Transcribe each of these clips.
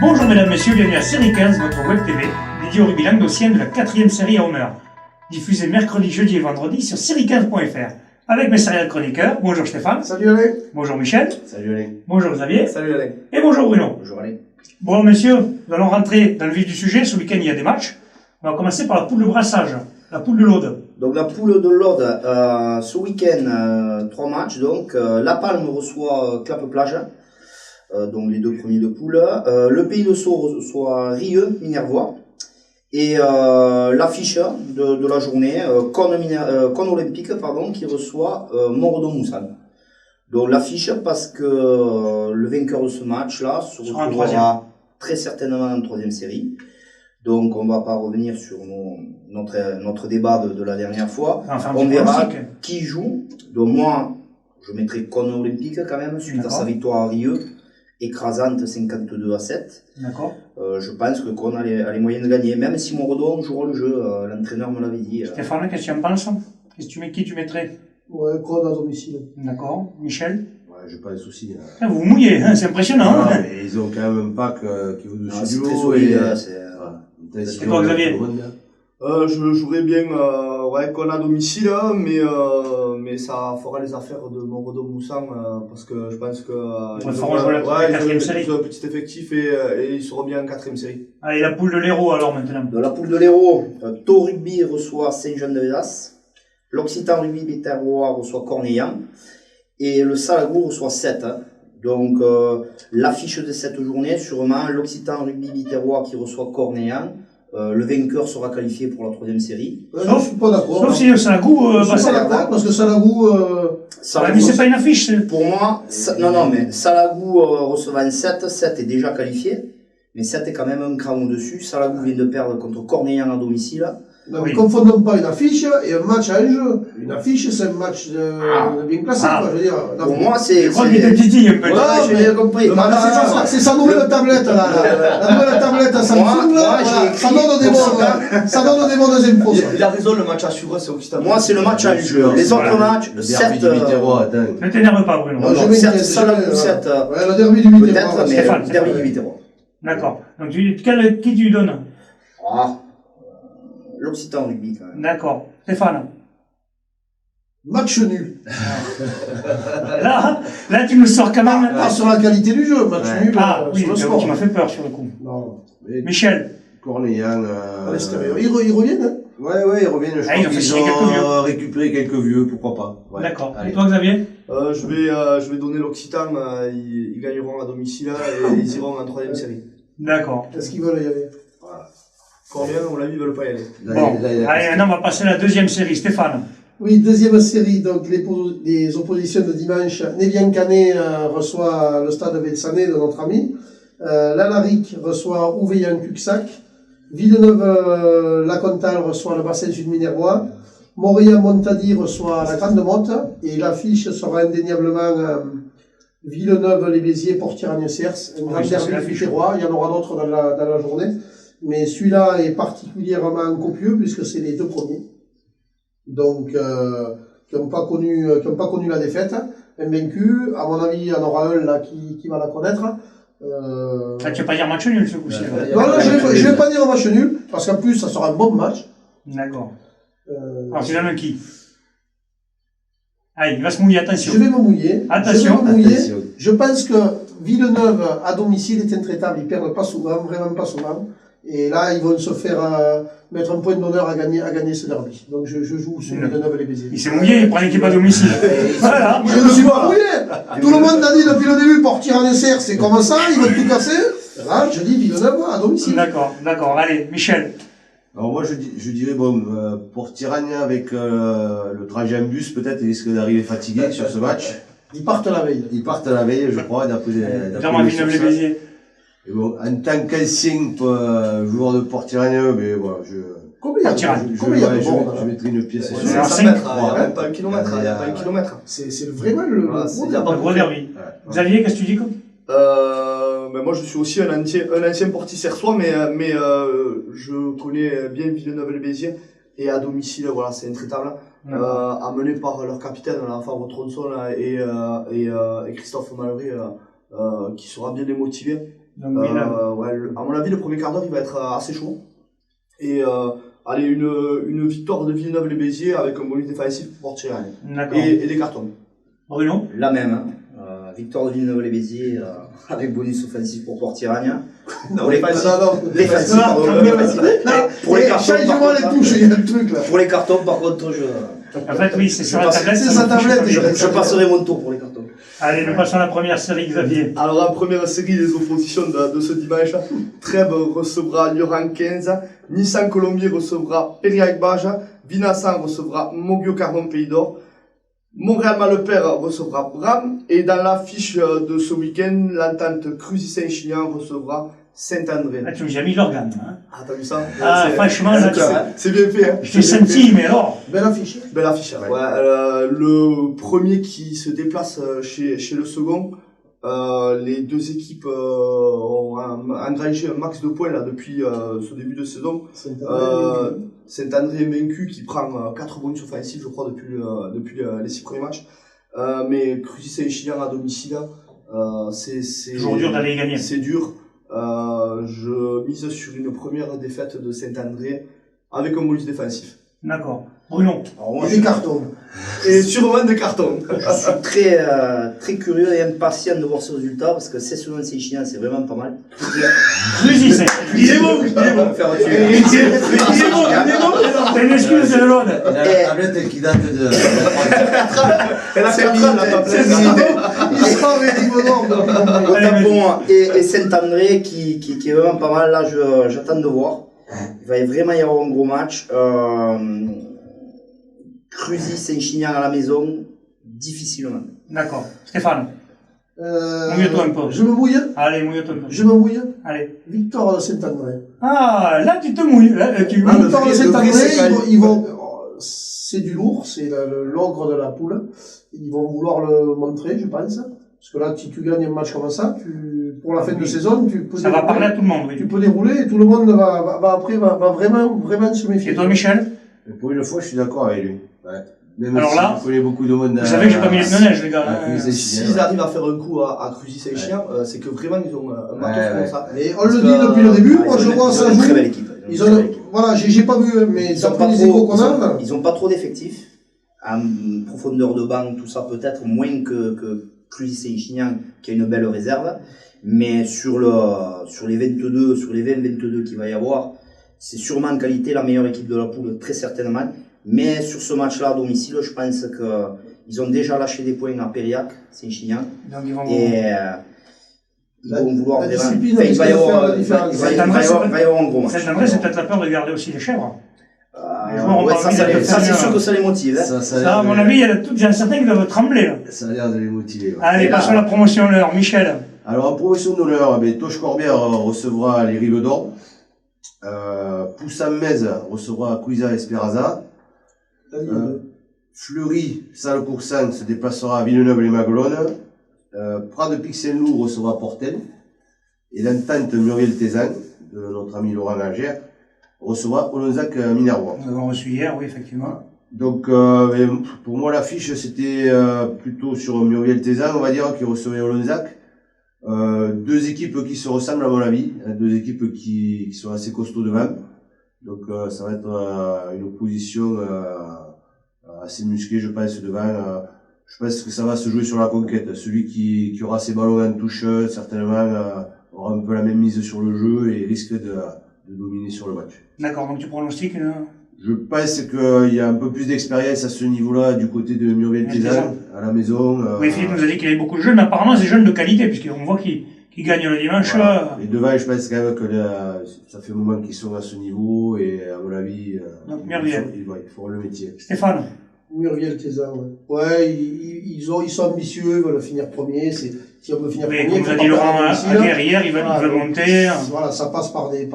Bonjour mesdames, messieurs, bienvenue à Série 15, votre web TV, dédiée au rugby languedocien de la 4e série à honneur. Diffusée mercredi, jeudi et vendredi sur série15.fr. Avec mes serial chroniqueurs, bonjour Stéphane. Salut Alain. Bonjour Michel. Salut Alain. Bonjour Xavier. Salut Alain. Et bonjour Bruno. Bonjour Alain. Bon messieurs, nous allons rentrer dans le vif du sujet. Ce week-end il y a des matchs. On va commencer par la poule de brassage, la poule de l'Aude. Donc la poule de l'Aude, ce week-end, 3 matchs. Donc La Palme reçoit Clappe Plage, donc les deux premiers de poule. Le Pays de Sceaux reçoit Rieux, Minervois. Et l'affiche de la journée, Cône Olympique, qui reçoit Montredon-Moussan. Donc l'affiche parce que le vainqueur de ce match-là se retrouvera très certainement en 3e série. Donc on va pas revenir sur notre débat de la dernière fois. Enfin, on verra qui joue. Donc moi, je mettrai Cône Olympique quand même, suite à sa victoire à Rieux, écrasante 52-7. D'accord. Je pense que Cône a les moyens de gagner, même si Montredon jouera le jeu, l'entraîneur me l'avait dit. Stéphane, qu'est-ce que tu en penses? Qui tu mettrais? Ouais, Cône à domicile. D'accord. Michel? Ouais, j'ai pas de soucis. Ah, vous vous mouillez, hein, c'est impressionnant. Non, hein. mais ils ont quand même un pack qui vaut dessus C'est du très lot. solide. C'est toi, Xavier? Je jouerais bien Cône à domicile, mais ça fera les affaires de Montredon-Moussan parce que je pense que ils feront jouer la 4e série. Ils ont un petit effectif et ils seront bien en 4e série. Allez, la poule de l'Hérault alors maintenant. Dans la poule de l'Hérault, Thau Rugby reçoit Saint-Jean-de-Védas, l'Occitan Rugby Biterrois reçoit Cornéllan et le Salagou reçoit 7. Donc l'affiche de cette journée, sûrement l'Occitan Rugby Biterrois qui reçoit Cornéllan. Le vainqueur sera qualifié pour la 3e série. Je suis pas d'accord. Sauf si le Salagou je suis pas d'accord parce que Salagou. Mais c'est pas une affiche. Pour moi, non, mais Salagou recevant 7 est déjà qualifié. Mais 7 est quand même un cran au-dessus. Salagou vient de perdre contre Cornéllan à domicile. Non, mais confondons pas une affiche et un match à un jeu. Une affiche, c'est un match bien classé, quoi. Je veux dire. Pour moi, c'est. Je crois qu'il était titi un peu. Ouais, j'ai bien compris. C'est sa nouvelle tablette, là. La nouvelle tablette à Samsung, là. Ça donne des bonnes infos. Il a raison, le match à suivre, c'est Occitan. Moi, c'est le match à jeu. Les autres matchs, Le 7. derby du Biterrois, attends. Ne t'énerve pas, Bruno. Non, certes, Salagou 7. Ouais, le derby du Biterrois. Peut-être, mais Stéphane, le derby du Biterrois. D'accord. Donc, qui tu lui donnes? L'Occitan Rugby, quand même. D'accord. Stéphane. Match nul. Là, tu nous sors quand même. Pas sur la qualité du jeu, match nul. Ah, oui, sur le score. tu m'as fait peur sur le coup. Non. Michel. Cornéllan. À l'extérieur. Ils reviennent, hein? Ouais, ils reviennent. Je Ah, ils crois ont qu'ils fait quelques vieux. ont récupéré quelques vieux, pourquoi pas. Ouais. D'accord. Et Allez. toi, Xavier? Je vais donner l'Occitan, ils gagneront à domicile et ils iront en 3e série. D'accord. Est-ce qu'ils veulent y aller? Cornéllan, on l'a vu, ils veulent pas y aller. Bon. Allez, maintenant, on va passer à la 2e série. Stéphane. Oui, 2e série, donc les oppositions de dimanche. Névian Canet reçoit le stade Velsané de notre ami. L'Alaric reçoit Ouveillan-Cuxac. Villeneuve-la-Comtale reçoit le bassin sud-minervois. Montréal-Montady reçoit la Grande Motte. Et l'affiche sera indéniablement Villeneuve-les-Béziers, Portier-Agnes-Cers. Un grand derby du terroir. Il y en aura d'autres dans la journée. Mais celui-là est particulièrement copieux puisque c'est les deux premiers. Donc, qui n'ont pas connu la défaite. Invaincu, à mon avis, il y en aura un là qui va la connaître. Ah, tu vas pas dire match nul ce coup-ci. Non, je vais pas dire un match nul, parce qu'en plus, ça sera un bon match. D'accord. Alors, tu donnes qui? Allez, il va se mouiller, attention. Je vais me mouiller. Attention. Je pense que Villeneuve, à domicile, est intraitable. Ils perdent pas souvent, vraiment pas souvent. Et là, ils vont se faire mettre un point d'honneur à gagner ce derby. Donc je joue sur Villeneuve-les-Béziers. Il s'est mouillé, il prend l'équipe à domicile. Voilà. Je ne suis pas mouillé. Tout le monde a dit depuis le début, Portier-Agnes-Cers, c'est comme ça, ils veulent tout casser. Là, je dis Villeneuve à domicile. D'accord. Allez, Michel. Alors moi, je dirais, pour Tirana, avec le trajet en bus, peut-être, ils risquent d'arriver fatigués sur ce match. Ils partent la veille. Ils partent à la veille, je crois, d'après Vraiment, Villeneuve-les-Béziers. Et bon, en tant qu'ancien joueur de Portiranien, mais voilà, Combien je mettrai une pièce sur C'est C'est un à 5 mètres, il n'y a même pas un kilomètre. Il n'y a pas un kilomètre. C'est vraiment le gros derby. Xavier, qu'est-ce que tu dis? Moi, je suis aussi un ancien Porticerçois, mais je connais bien Villeneuve-les-Béziers. Et à domicile, voilà, c'est intraitable. Amené par leur capitaine, Favre Tronçon et Christophe Mallory, qui sera bien démotivé. Donc, Villeneuve. Ouais, à mon avis, le premier quart d'heure, il va être assez chaud. Et allez, une victoire de Villeneuve-les-Béziers avec un bonus défensif pour porter D'accord. et des cartons. Bruno? La même, hein. Victoire de Villeneuve-les-Béziers avec bonus offensif pour Portiragna. Non, les pas défensif, pardon. Pour les cartons, change-moi par les contre, touches, il y a un truc là. pour les cartons, par contre, En fait, oui, c'est sur la tablette. c'est ça sa me touche tablette, pas bien. je passerai mon tour pour les cartons. Allez, nous passons à la première série, Xavier. Alors, en première série des oppositions de ce dimanche, Trèbes recevra Lioran 15, Nissan Colombier recevra Périac Bage, Vinassan recevra Mogio Carmon Pays d'Or, Montréal Malepère recevra Bram, et dans l'affiche de ce week-end, l'entente Cruzy-Saint-Chinian recevra Saint-André. Ah, tu nous as mis l'organe, hein. Ah, t'as vu ça? Ah, franchement, là, C'est bien fait, hein. je t'ai senti, mais alors. Belle affiche. Belle affiche. Ouais. Le premier qui se déplace chez le second, les deux équipes ont engrangé un max de points là depuis ce début de saison. Saint-André vaincu qui prend 4 bonus offensifs, je crois, depuis les 6 premiers matchs. Mais Cruzy-Saint-Chinian à domicile, c'est Toujours dur d'aller gagner. C'est dur. Je mise sur une première défaite de Saint-André avec un bonus défensif. D'accord. Bruno. Alors, moi, Et des cartons. Et sûrement des cartons. je suis très curieux et impatient de voir ce résultat parce que c'est selon ces chiens, c'est vraiment pas mal. Cruzy, c'est. Il est bon, il est On va bon. me faire Il est bon, il est bon. T'as une excuse de l'autre. Il a la tablette qui date de... Elle a 4 ans, la tablette. Il sera avec Le Tapon et Saint-André qui est vraiment pas mal. Là, j'attends de voir. Il va vraiment y avoir un gros match. Cruzy-Saint-Chinian à la maison, difficilement. D'accord. Stéphane. Mouille-toi un peu. Je me mouille. Allez, mouille-toi un peu. Je me mouille. Allez. Victoire de Saint-André. Ah, là, tu te mouilles. Là, tu La victoire de prix, Saint-André, le prix, c'est ils vont, c'est du lourd, c'est l'ogre de la poule. Ils vont vouloir le montrer, je pense. Parce que là, si tu gagnes un match comme ça, pour la fin de saison, tu peux Ça va parler à tout le monde, tu oui. peux dérouler et tout le monde va vraiment se méfier. Et toi, Michel? Mais pour une fois, je suis d'accord avec lui. Ouais. Même Alors si là, je connais beaucoup de monde. Vous savez que j'ai pas mis les pneus neige, les gars. S'ils arrivent à faire un coup à Cruzy-Saint-Chinian, c'est que vraiment ils ont un matos comme ça. Et on le dit depuis le début, moi je vois ça Ils ont une très jouer. belle équipe. Voilà, j'ai pas vu, mais Ils ont d'après pas les échos qu'on a, ils ont pas trop d'effectifs. En profondeur de banc, tout ça peut-être moins que Cruzy-Saint-Chinian qui a une belle réserve. Mais sur les 20-22 qu'il va y avoir, c'est sûrement en qualité la meilleure équipe de la poule, très certainement. Mais sur ce match-là à domicile, je pense qu'ils ont déjà lâché des points à Périac, Saint-Chinian. Donc, ils vont. Et ils vont vouloir la vraiment. discipline Enfin, il va y risque de faire avoir la différence. un gros match. Saint-André, c'est peut-être la peur de garder aussi les chèvres. Les joueurs ont Ouais, pas ça, envie ça, d'être ça, c'est fermés, sûr que ça les motive. Hein. Ça, à mon avis, il y a j'en ai certains qui doivent trembler, là. Ça a l'air de les motiver. Ouais. Allez, Et là- passons à la promotion l'heure. Michel. Alors, en promotion d'honneur, Toche Corbière recevra les Rives d'Or. Poussin-Metz recevra Cuisa Esperaza. Fleury, Salle-Coursan se déplacera à Villeneuve-les-Maguelones. Prat de Pixel-Loup recevra Portel. Et l'entente Muriel-Tézan, de notre ami Laurent Agère, recevra Olonzac-Minervois. Nous avons reçu hier, oui, effectivement. Donc, pour moi, l'affiche, c'était plutôt sur Muriel-Tézan, on va dire, qui recevait Olonzac. Deux équipes qui se ressemblent, à mon avis. Deux équipes qui sont assez costauds devant. Donc, ça va être une opposition assez musclée, je pense, devant. Je pense que ça va se jouer sur la conquête. Celui qui aura ses ballons en touche, certainement, aura un peu la même mise sur le jeu et risque de dominer sur le match. D'accord, donc tu pronostiques là. Je pense qu'il y a un peu plus d'expérience à ce niveau-là du côté de Muriel-Tézan, à la maison. Oui, Philippe nous a dit qu'il y avait beaucoup de jeunes, mais apparemment c'est jeunes de qualité, puisqu'on voit qu'ils gagnent le dimanche. Voilà. Et devant, je pense quand même que ça fait un moment qu'ils sont à ce niveau, et à mon avis, Donc, Muriel. ils feront le métier. Stéphane. Muriel-Tézan, ouais. Ouais, ils sont ambitieux, ils veulent finir premier. Si on veut finir Oui, premier, comme il vous faut a pas dit Laurent perdre à domicile. Aguerre hier, ils veulent monter. Voilà, ça passe par des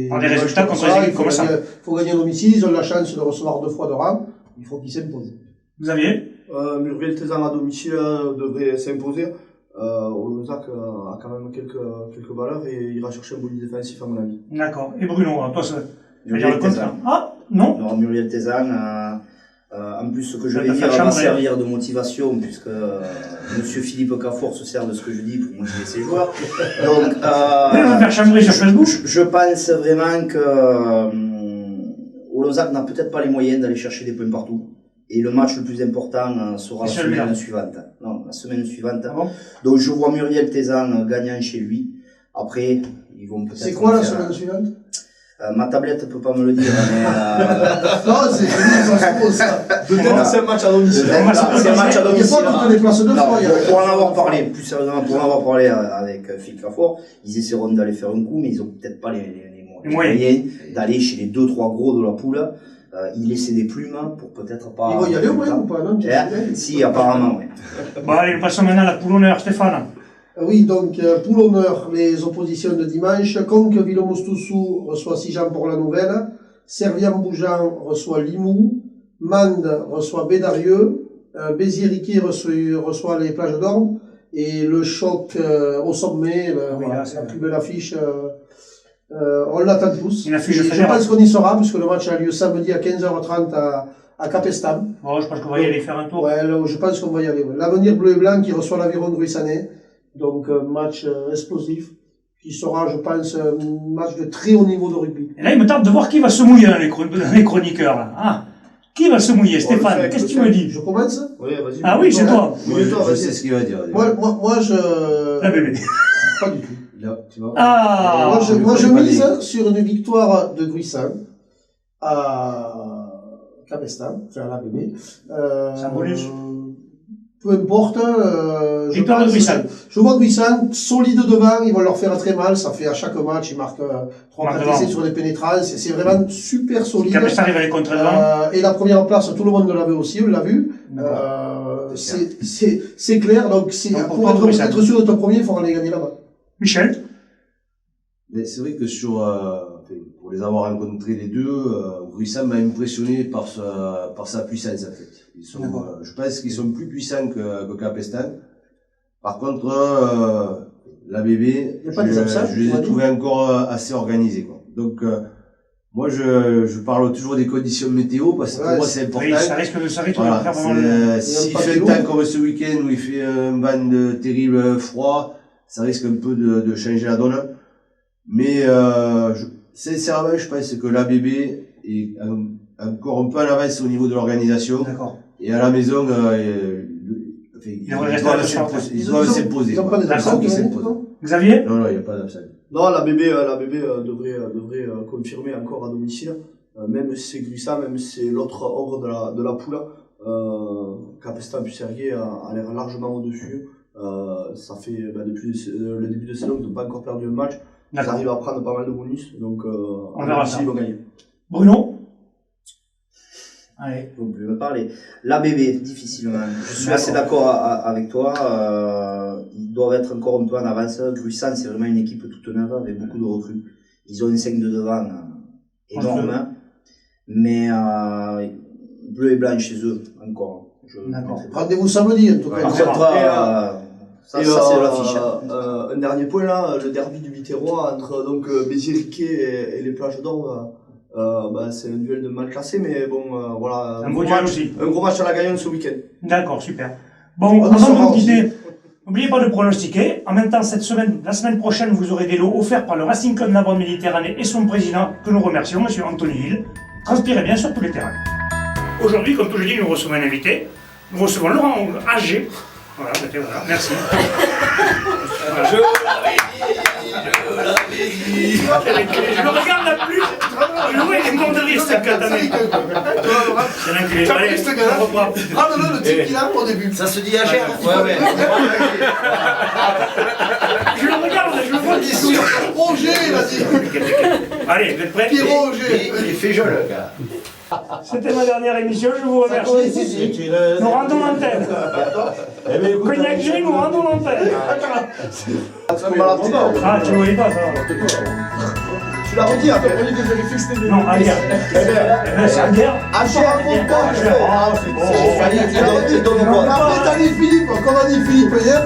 résultats contre des équipes comme ça. Il faut gagner à domicile, ils ont la chance de recevoir 2 fois de rang. Il faut qu'ils s'imposent. Vous aviez Muriel-Tézan à domicile devrait s'imposer. Olonzac a quand même quelques valeurs et il ira chercher un bonus défensif à mon avis. D'accord. Et Bruno, toi, ça veut dire le Muriel-Tézan. contraire. Ah, non. Non, Muriel-Tézan, En plus, ce que je Ça vais t'a dire fait va chambrer. servir de motivation, puisque Monsieur Philippe Cafour se sert de ce que je dis pour motiver ses joueurs. Donc, On va faire chambrer sur Facebook. je pense vraiment que Olonzac n'a peut-être pas les moyens d'aller chercher des points partout. Et le match le plus important sera la C'est celui-là. semaine suivante. Non, la semaine suivante. Ah bon? Donc je vois Muriel Tézan gagnant chez lui. Après, ils vont peut-être... C'est quoi la faire- semaine suivante? Ma tablette peut pas me le dire, mais... Non, c'est ça se pose ça. Peut-être c'est un match à domicile. c'est un match à Il n'y a domicile. pas toutes les places de Non, fois. il y a- pour en avoir parlé, plus sérieusement, pour en avoir parlé avec Philippe Cafour, ils essaieront d'aller faire un coup, mais ils ont peut-être pas les moyens d'aller chez les 2-3 gros de la poule. Ils laissaient des plumes pour peut-être pas... Ils vont y aller au moins ou pas, non? Si, apparemment, oui. Bon, allez, nous passons maintenant à la poule honneur, Stéphane. Oui, donc pour l'honneur, les oppositions de dimanche. Conque Villemostoussou reçoit Sijan pour la Nouvelle. Servian-Boujan reçoit Limoux. Mende reçoit Bédarieux. Béziers-Riquet reçoit les plages d'Orme. Et le choc au sommet, Oui, voilà, là, c'est c'est la vrai. plus belle affiche. On l'attend tous. Une affiche Et je fédérale. pense qu'on y sera, puisque le match a lieu samedi à 15h30 à Capestam. Bon, je pense qu'on va y aller faire un tour. Ouais, là, je pense qu'on va y aller. Ouais. L'avenir bleu et blanc qui reçoit l'Aviron de Ruissanet. Donc, match explosif. Qui sera, je pense, un match de très haut niveau de rugby. Et là, il me tarde de voir qui va se mouiller dans les chroniqueurs, là. Ah, qui va se mouiller, Stéphane? fait, Qu'est-ce que tu le me fait. dis? Je commence? Oui, vas-y. Ah oui, c'est toi. Moi, je sais ce qu'il va dire. Moi, je... La bébé. Pas du tout. Là, tu vois. Ah! Moi, je je vais mise pas sur une victoire de Gruissan à Capestam, enfin à la bébé. Symbolise. Peu importe. Je Victoire de pense Gruissan. que- Je vois Gruissan solide devant, ils vont leur faire très mal. Ça fait à chaque match, ils marquent 3 Marque 4 essais devant. sur les pénétrances. C'est vraiment super solide. Quand ça arrive à les contrer devant. Et la première place, tout le monde l'avait aussi, on l'a vu. C'est clair, donc Donc, pour pour toi, Gruissan. être sûr de ton premier, il faudra aller gagner là-bas. Michel? Mais c'est vrai que pour les avoir rencontrés les deux, Gruissan m'a impressionné par sa puissance en fait. Je pense qu'ils sont plus puissants que Capestan. Par contre, la bébé, Il y a pas des absents, je les tu m'as ai dit trouvés encore assez organisés quoi. Donc moi je parle toujours des conditions météo parce que pour Ouais, moi c'est important. Oui, ça risque de Voilà, faire vraiment le... s'il pas fait de un temps comme ce week-end où il fait un ban terrible froid, ça risque un peu de changer la donne. Mais sincèrement, je pense que l'ABB est encore un peu en avance au niveau de l'organisation. D'accord. Et à la maison, Il devrait rester à la défense. ils doivent s'imposer. Ils n'ont quoi. pas des D'accord, absents, ils tu m'as dit, s'imposent. non? Xavier? Non, il n'y a pas d'absent. Non, la bébé devrait confirmer encore à domicile, même si c'est Gruissan, même si c'est l'autre ogre de la poule. Capestan Pucerguet a l'air largement au-dessus. Ça fait depuis le début de saison qu'ils n'ont pas encore perdu un match. Ils D'accord. arrivent à prendre pas mal de bonus, donc On verra ça. ils vont gagner. Bruno? Allez. Vous pouvez me parler. La bébé, difficilement. Je suis assez d'accord avec toi. Ils doivent être encore un peu en avance. Gruissan, c'est vraiment une équipe toute neuve avec beaucoup de recrues. Ils ont une 5 de devant énorme. Mais bleu et blanc chez eux, encore. D'accord. Rendez-vous samedi, en tout Par cas. contre, ça c'est l'affiche. Un dernier point là, le derby du Biterrois entre Béziers-Riquet et les plages d'Orme. C'est un duel de mal classé, mais bon, voilà. Un beau duel aussi. Un gros match à la gagnante ce week-end. D'accord, super. Bon, On avant de saura vous aussi. quitter, n'oubliez pas de pronostiquer. En même temps, la semaine prochaine, vous aurez des lots offerts par le Racing Club Narbonne Méditerranée et son président, que nous remercions, monsieur Anthony Hill. Transpirez bien sur tous les terrains. Aujourd'hui, comme tous les jeudi, nous recevons un invité. Nous recevons Laurent Agé. Voilà, merci. Voilà. Je le regarde la plus. Je vois, il est mort de rire, cette catamée. C'est l'enculé. Allez, on reprend. Prends-le le type qu'il a au début. Ça se dit à Gère. Ouais. Je le regarde, je le vois. Roger, il a dit. Allez, vous êtes prêts? Pierrot Roger. Il fait joli, le gars. C'était ma dernière émission, je vous remercie. Nous rendons l'antenne. Cognac Gris, nous rendons l'antenne. Ah, tu ne voyais pas ça? Tu l'as redit après. Non, Aguerre. Eh ben, c'est Aguerre. Ah, Ah, c'est bon. Après, t'as dit Philippe, comme on dit Philippe hier.